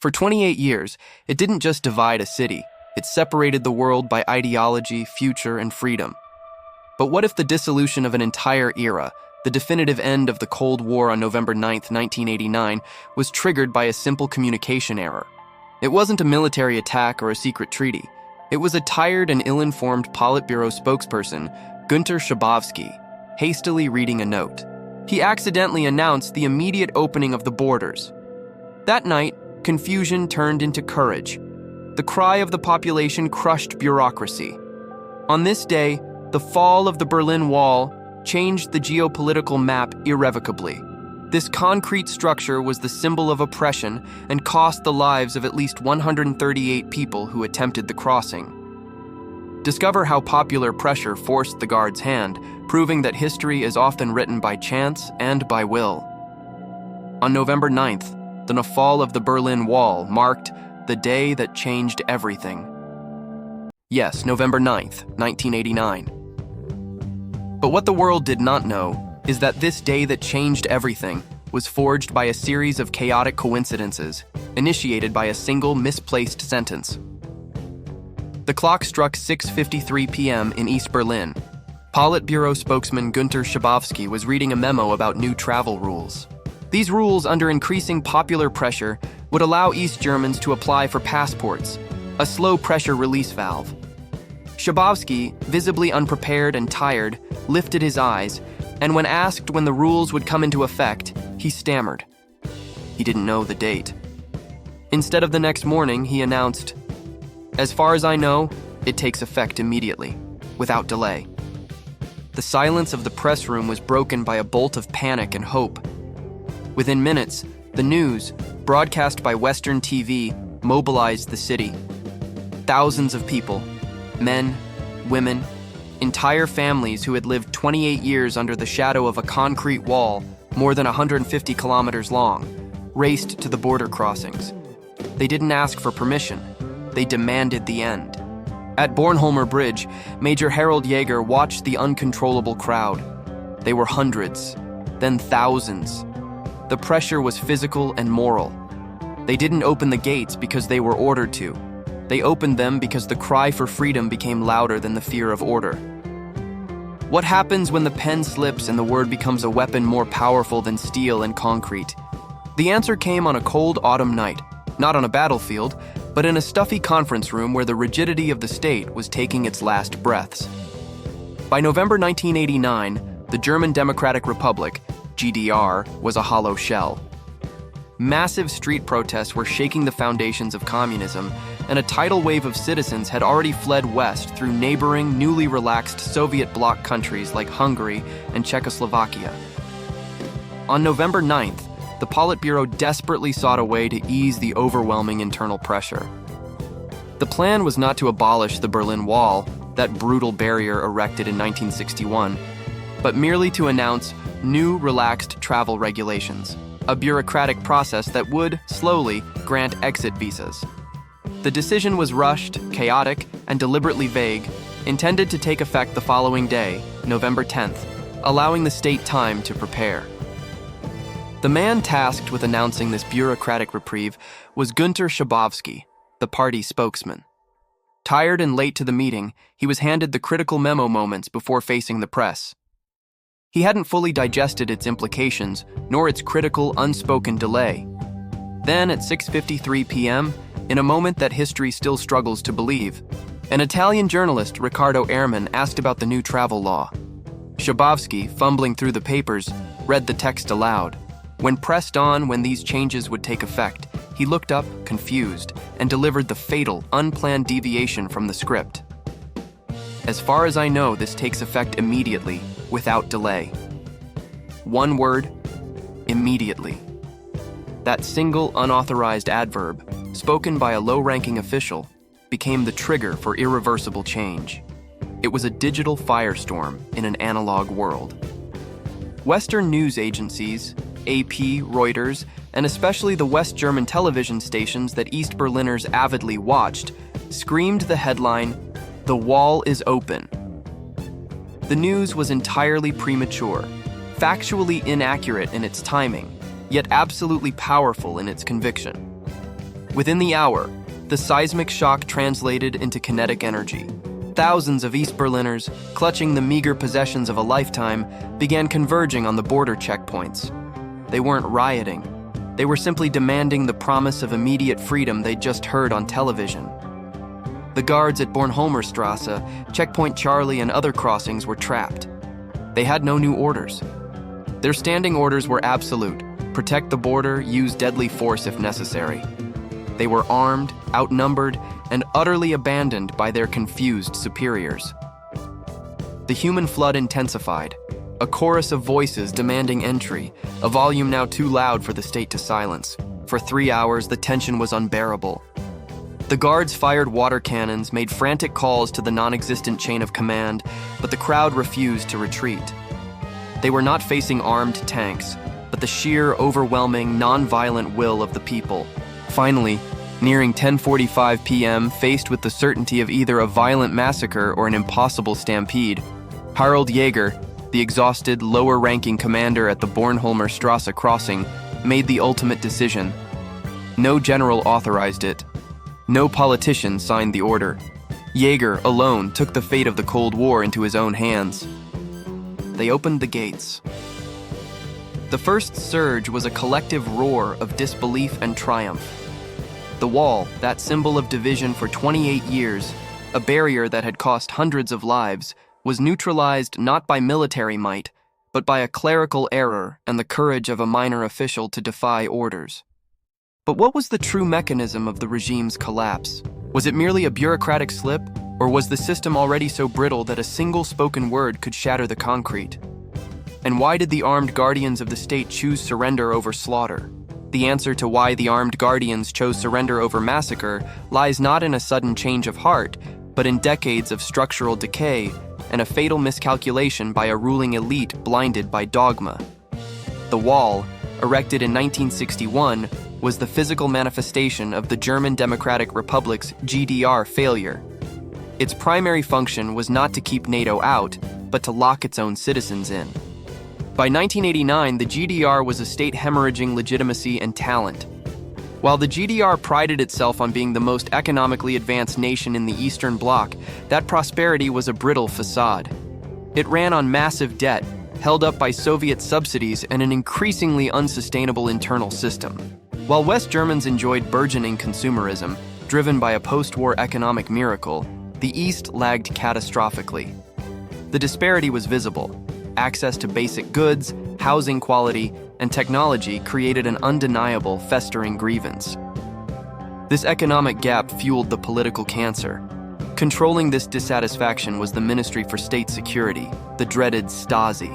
For 28 years, it didn't just divide a city, it separated the world by ideology, future, and freedom. But what if the dissolution of an entire era, the definitive end of the Cold War on November 9, 1989, was triggered by a simple communication error? It wasn't a military attack or a secret treaty. It was a tired and ill-informed Politburo spokesperson, Günter Schabowski, hastily reading a note. He accidentally announced the immediate opening of the borders. That night, confusion turned into courage. The cry of the population crushed bureaucracy. On this day, the fall of the Berlin Wall changed the geopolitical map irrevocably. This concrete structure was the symbol of oppression and cost the lives of at least 138 people who attempted the crossing. Discover how popular pressure forced the guard's hand, proving that history is often written by chance and by will. On November 9th, the fall of the Berlin Wall marked the day that changed everything. Yes, November 9th, 1989. But what the world did not know is that this day that changed everything was forged by a series of chaotic coincidences, initiated by a single misplaced sentence. The clock struck 6:53 p.m. in East Berlin. Politburo spokesman Günter Schabowski was reading a memo about new travel rules. These rules, under increasing popular pressure, would allow East Germans to apply for passports, a slow-pressure release valve. Schabowski, visibly unprepared and tired, lifted his eyes, and when asked when the rules would come into effect, he stammered. He didn't know the date. Instead of the next morning, he announced, "As far as I know, it takes effect immediately, without delay." The silence of the press room was broken by a bolt of panic and hope. Within minutes, the news, broadcast by Western TV, mobilized the city. Thousands of people, men, women, entire families who had lived 28 years under the shadow of a concrete wall more than 150 kilometers long, raced to the border crossings. They didn't ask for permission. They demanded the end. At Bornholmer Bridge, Major Harold Jaeger watched the uncontrollable crowd. They were hundreds, then thousands. The pressure was physical and moral. They didn't open the gates because they were ordered to. They opened them because the cry for freedom became louder than the fear of order. What happens when the pen slips and the word becomes a weapon more powerful than steel and concrete? The answer came on a cold autumn night, not on a battlefield, but in a stuffy conference room where the rigidity of the state was taking its last breaths. By November 1989, the German Democratic Republic, GDR, was a hollow shell. Massive street protests were shaking the foundations of communism, and a tidal wave of citizens had already fled west through neighboring, newly relaxed Soviet bloc countries like Hungary and Czechoslovakia. On November 9th, the Politburo desperately sought a way to ease the overwhelming internal pressure. The plan was not to abolish the Berlin Wall, that brutal barrier erected in 1961, but merely to announce new relaxed travel regulations, a bureaucratic process that would, slowly, grant exit visas. The decision was rushed, chaotic, and deliberately vague, intended to take effect the following day, November 10th, allowing the state time to prepare. The man tasked with announcing this bureaucratic reprieve was Günter Schabowski, the party spokesman. Tired and late to the meeting, he was handed the critical memo moments before facing the press. He hadn't fully digested its implications, nor its critical, unspoken delay. Then, at 6:53 p.m., in a moment that history still struggles to believe, an Italian journalist, Riccardo Ehrman, asked about the new travel law. Schabowski, fumbling through the papers, read the text aloud. When pressed on when these changes would take effect, he looked up, confused, and delivered the fatal, unplanned deviation from the script. "As far as I know, this takes effect immediately, without delay." One word: immediately. That single unauthorized adverb, spoken by a low-ranking official, became the trigger for irreversible change. It was a digital firestorm in an analog world. Western news agencies, AP, Reuters, and especially the West German television stations that East Berliners avidly watched, screamed the headline, "The wall is open." The news was entirely premature, factually inaccurate in its timing, yet absolutely powerful in its conviction. Within the hour, the seismic shock translated into kinetic energy. Thousands of East Berliners, clutching the meager possessions of a lifetime, began converging on the border checkpoints. They weren't rioting. They were simply demanding the promise of immediate freedom they'd just heard on television. The guards at Bornholmerstrasse, Checkpoint Charlie, and other crossings were trapped. They had no new orders. Their standing orders were absolute: protect the border, use deadly force if necessary. They were armed, outnumbered, and utterly abandoned by their confused superiors. The human flood intensified, a chorus of voices demanding entry, a volume now too loud for the state to silence. For 3 hours, the tension was unbearable. The guards fired water cannons, made frantic calls to the non-existent chain of command, but the crowd refused to retreat. They were not facing armed tanks, but the sheer, overwhelming, non-violent will of the people. Finally, nearing 10:45 p.m., faced with the certainty of either a violent massacre or an impossible stampede, Harald Jäger, the exhausted, lower-ranking commander at the Bornholmerstrasse crossing, made the ultimate decision. No general authorized it. No politician signed the order. Jäger alone took the fate of the Cold War into his own hands. They opened the gates. The first surge was a collective roar of disbelief and triumph. The wall, that symbol of division for 28 years, a barrier that had cost hundreds of lives, was neutralized not by military might, but by a clerical error and the courage of a minor official to defy orders. But what was the true mechanism of the regime's collapse? Was it merely a bureaucratic slip, or was the system already so brittle that a single spoken word could shatter the concrete? And why did the armed guardians of the state choose surrender over slaughter? The answer to why the armed guardians chose surrender over massacre lies not in a sudden change of heart, but in decades of structural decay and a fatal miscalculation by a ruling elite blinded by dogma. The wall, erected in 1961, was the physical manifestation of the German Democratic Republic's GDR failure. Its primary function was not to keep NATO out, but to lock its own citizens in. By 1989, the GDR was a state hemorrhaging legitimacy and talent. While the GDR prided itself on being the most economically advanced nation in the Eastern Bloc, that prosperity was a brittle facade. It ran on massive debt, held up by Soviet subsidies and an increasingly unsustainable internal system. While West Germans enjoyed burgeoning consumerism, driven by a post-war economic miracle, the East lagged catastrophically. The disparity was visible. Access to basic goods, housing quality, and technology created an undeniable, festering grievance. This economic gap fueled the political cancer. Controlling this dissatisfaction was the Ministry for State Security, the dreaded Stasi.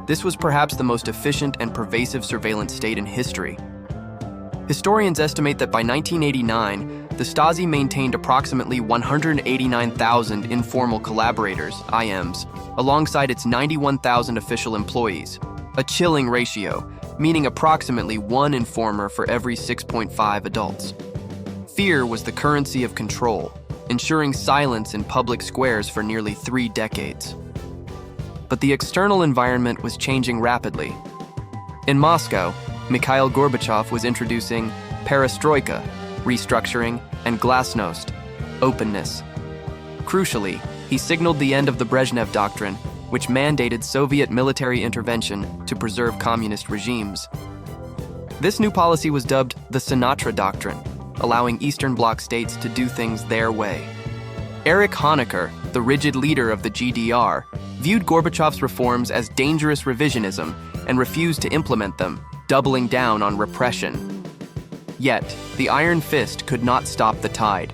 This was perhaps the most efficient and pervasive surveillance state in history. Historians estimate that by 1989, the Stasi maintained approximately 189,000 informal collaborators, IMs, alongside its 91,000 official employees, a chilling ratio, meaning approximately 1 informer for every 6.5 adults. Fear was the currency of control, ensuring silence in public squares for nearly 3 decades. But the external environment was changing rapidly. In Moscow, Mikhail Gorbachev was introducing perestroika, restructuring, and glasnost, openness. Crucially, he signaled the end of the Brezhnev Doctrine, which mandated Soviet military intervention to preserve communist regimes. This new policy was dubbed the Sinatra Doctrine, allowing Eastern Bloc states to do things their way. Erich Honecker, the rigid leader of the GDR, viewed Gorbachev's reforms as dangerous revisionism and refused to implement them, doubling down on repression. Yet, the iron fist could not stop the tide.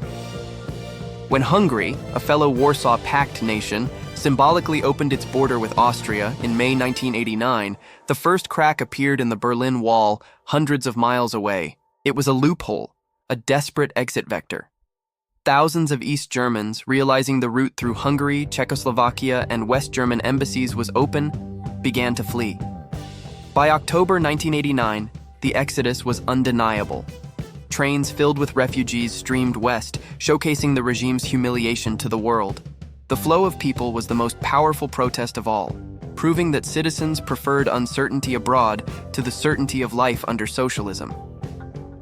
When Hungary, a fellow Warsaw Pact nation, symbolically opened its border with Austria in May 1989, the first crack appeared in the Berlin Wall, hundreds of miles away. It was a loophole, a desperate exit vector. Thousands of East Germans, realizing the route through Hungary, Czechoslovakia, and West German embassies was open, began to flee. By October 1989, the exodus was undeniable. Trains filled with refugees streamed west, showcasing the regime's humiliation to the world. The flow of people was the most powerful protest of all, proving that citizens preferred uncertainty abroad to the certainty of life under socialism.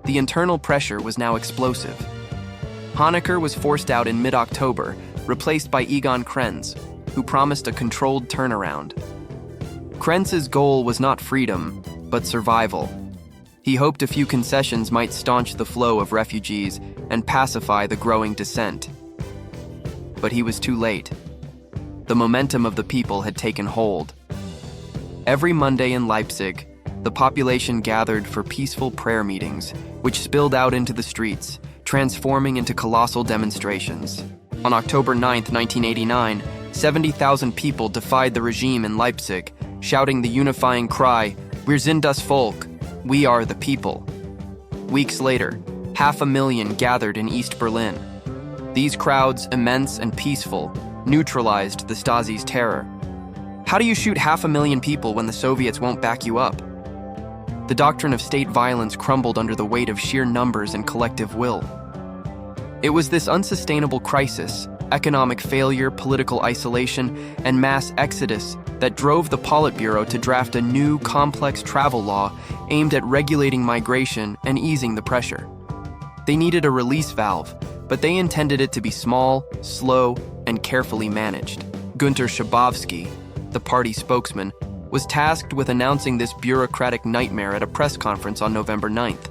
The internal pressure was now explosive. Honecker was forced out in mid-October, replaced by Egon Krenz, who promised a controlled turnaround. Krenz's goal was not freedom, but survival. He hoped a few concessions might staunch the flow of refugees and pacify the growing dissent. But he was too late. The momentum of the people had taken hold. Every Monday in Leipzig, the population gathered for peaceful prayer meetings, which spilled out into the streets, transforming into colossal demonstrations. On October 9, 1989, 70,000 people defied the regime in Leipzig, shouting the unifying cry, "Wir sind das Volk," "We are the people." Weeks later, 500,000 gathered in East Berlin. These crowds, immense and peaceful, neutralized the Stasi's terror. How do you shoot 500,000 people when the Soviets won't back you up? The doctrine of state violence crumbled under the weight of sheer numbers and collective will. It was this unsustainable crisis, economic failure, political isolation, and mass exodus that drove the Politburo to draft a new, complex travel law aimed at regulating migration and easing the pressure. They needed a release valve, but they intended it to be small, slow, and carefully managed. Günter Schabowski, the party spokesman, was tasked with announcing this bureaucratic nightmare at a press conference on November 9th.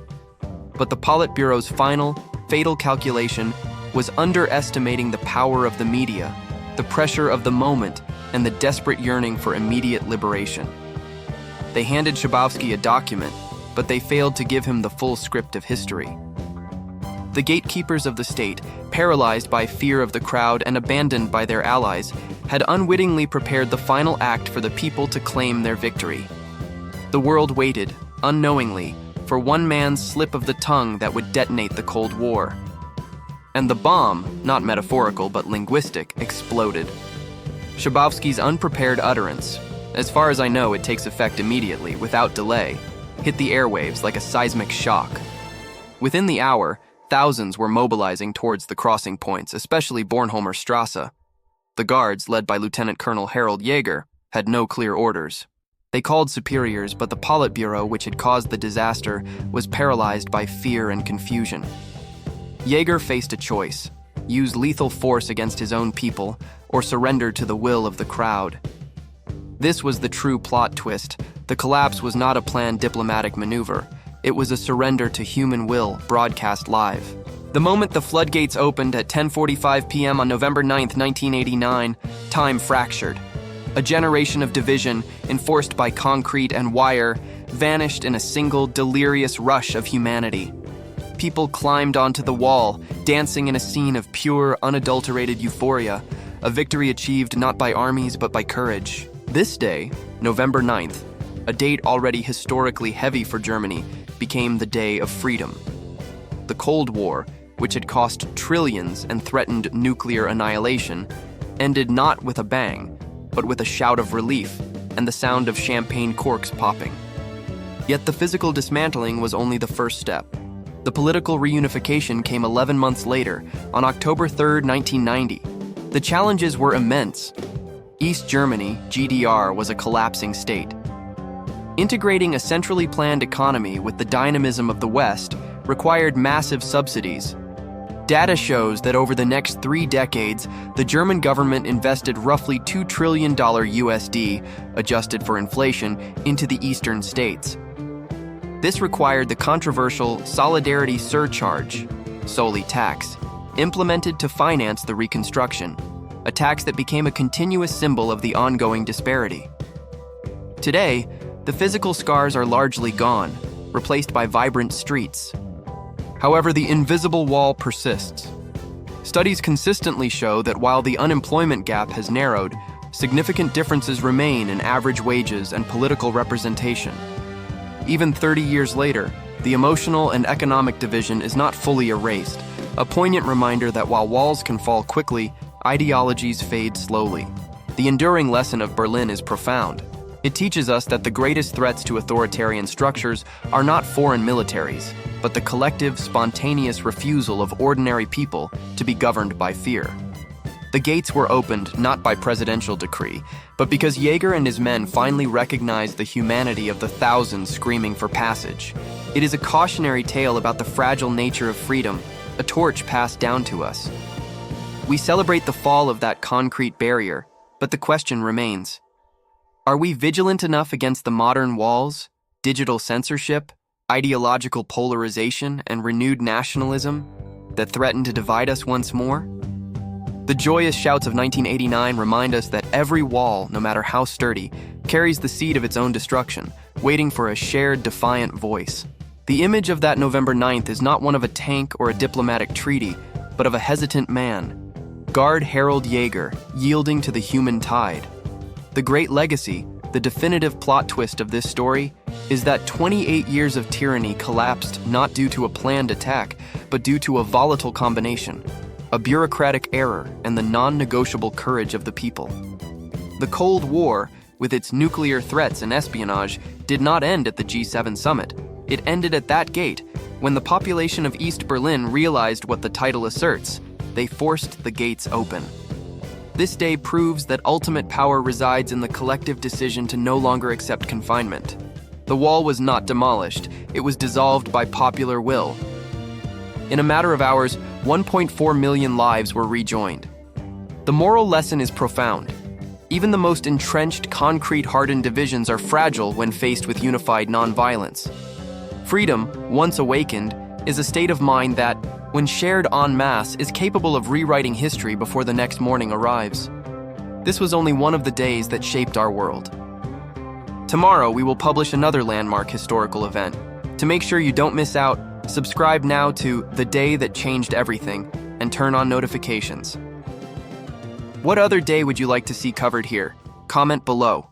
But the Politburo's final, fatal calculation was underestimating the power of the media, the pressure of the moment, and the desperate yearning for immediate liberation. They handed Schabowski a document, but they failed to give him the full script of history. The gatekeepers of the state, paralyzed by fear of the crowd and abandoned by their allies, had unwittingly prepared the final act for the people to claim their victory. The world waited, unknowingly, for one man's slip of the tongue that would detonate the Cold War. And the bomb, not metaphorical but linguistic, exploded. Schabowski's unprepared utterance, as far as I know it takes effect immediately, without delay, hit the airwaves like a seismic shock. Within the hour, thousands were mobilizing towards the crossing points, especially Bornholmer Strasse. The guards, led by Lieutenant Colonel Harold Jaeger, had no clear orders. They called superiors, but the Politburo, which had caused the disaster, was paralyzed by fear and confusion. Jaeger faced a choice: use lethal force against his own people, or surrender to the will of the crowd. This was the true plot twist. The collapse was not a planned diplomatic maneuver. It was a surrender to human will, broadcast live. The moment the floodgates opened at 10:45 p.m. on November 9, 1989, time fractured. A generation of division, enforced by concrete and wire, vanished in a single delirious rush of humanity. People climbed onto the wall, dancing in a scene of pure, unadulterated euphoria, a victory achieved not by armies but by courage. This day, November 9th, a date already historically heavy for Germany, became the day of freedom. The Cold War, which had cost trillions and threatened nuclear annihilation, ended not with a bang, but with a shout of relief and the sound of champagne corks popping. Yet the physical dismantling was only the first step. The political reunification came 11 months later, on October 3, 1990. The challenges were immense. East Germany, GDR, was a collapsing state. Integrating a centrally planned economy with the dynamism of the West required massive subsidies. Data shows that over the next 3 decades, the German government invested roughly $2 trillion USD, adjusted for inflation, into the eastern states. This required the controversial Solidarity Surcharge, Soli tax, implemented to finance the reconstruction, a tax that became a continuous symbol of the ongoing disparity. Today, the physical scars are largely gone, replaced by vibrant streets. However, the invisible wall persists. Studies consistently show that while the unemployment gap has narrowed, significant differences remain in average wages and political representation. Even 30 years later, the emotional and economic division is not fully erased, a poignant reminder that while walls can fall quickly, ideologies fade slowly. The enduring lesson of Berlin is profound. It teaches us that the greatest threats to authoritarian structures are not foreign militaries, but the collective, spontaneous refusal of ordinary people to be governed by fear. The gates were opened not by presidential decree, but because Jaeger and his men finally recognized the humanity of the thousands screaming for passage. It is a cautionary tale about the fragile nature of freedom, a torch passed down to us. We celebrate the fall of that concrete barrier, but the question remains. Are we vigilant enough against the modern walls, digital censorship, ideological polarization, and renewed nationalism that threaten to divide us once more? The joyous shouts of 1989 remind us that every wall, no matter how sturdy, carries the seed of its own destruction, waiting for a shared, defiant voice. The image of that November 9th is not one of a tank or a diplomatic treaty, but of a hesitant man, Guard Harold Yeager, yielding to the human tide. The great legacy, the definitive plot twist of this story, is that 28 years of tyranny collapsed not due to a planned attack, but due to a volatile combination, a bureaucratic error, and the non-negotiable courage of the people. The Cold War, with its nuclear threats and espionage, did not end at the G7 summit. It ended at that gate, when the population of East Berlin realized what the title asserts. They forced the gates open. This day proves that ultimate power resides in the collective decision to no longer accept confinement. The wall was not demolished, it was dissolved by popular will. In a matter of hours, 1.4 million lives were rejoined. The moral lesson is profound. Even the most entrenched, concrete-hardened divisions are fragile when faced with unified nonviolence. Freedom, once awakened, is a state of mind that, when shared en masse, is capable of rewriting history before the next morning arrives. This was only one of the days that shaped our world. Tomorrow, we will publish another landmark historical event. To make sure you don't miss out, subscribe now to The Day That Changed Everything and turn on notifications. What other day would you like to see covered here? Comment below.